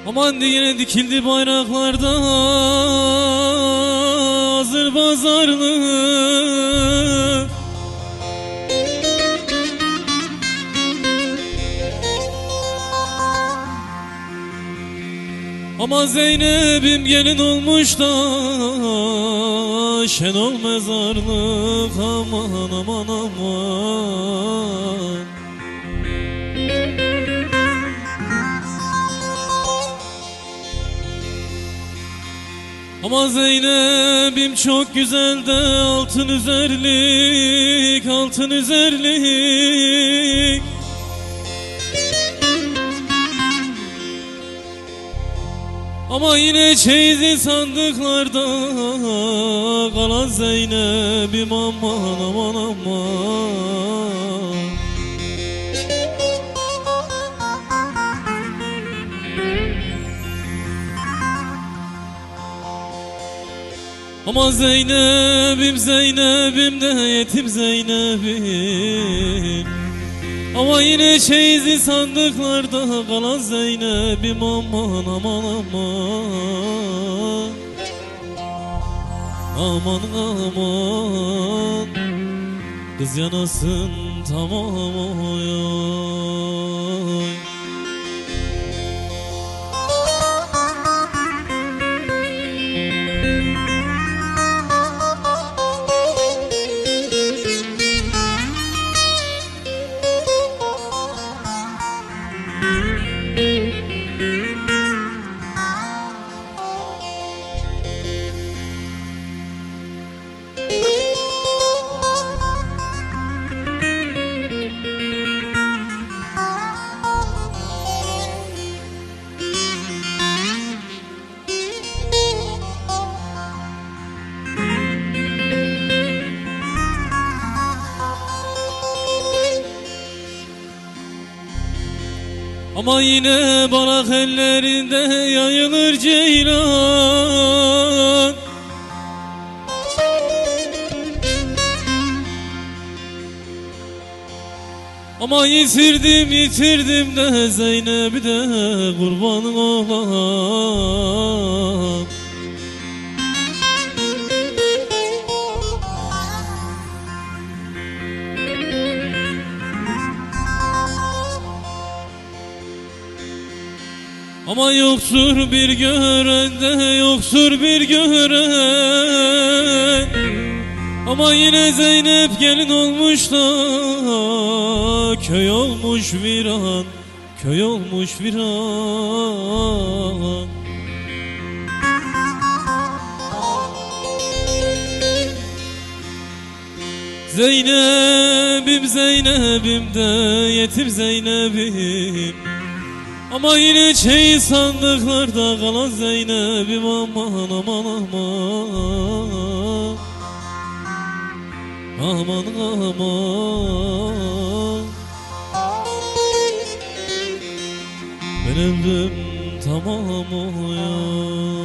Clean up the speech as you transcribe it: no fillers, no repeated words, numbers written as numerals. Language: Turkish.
Aman diye dikildi bayraklarda hazır pazarlık. Ama Zeynep'im gelin olmuş da Şenol mezarlık. Aman aman aman. Ama Zeynep'im çok güzel de altın üzerlik, altın üzerlik. Ama yine çeyizi sandıklarda kalan Zeynep'im aman aman aman. Ama Zeynep'im Zeynep'im de yetim Zeynep'im. Ama yine çeyizi sandıklarda kalan Zeynep'im aman aman aman. Aman aman. Kız yanasın tamam oy oy. Ama yine barak ellerinde yayılır ceylan. Ama yitirdim de Zeynep'i de kurbanın olan. Ama yoktur bir gören de yoktur bir gören. Ama yine Zeynep gelin olmuş da köy olmuş viran, köy olmuş viran. Zeynep'im Zeynep'im de yetim Zeynep'im. Ama yine çeyiz sandıklarda kalan Zeynep'im aman aman aman. Aman aman. Ben öldüm tamam o ya.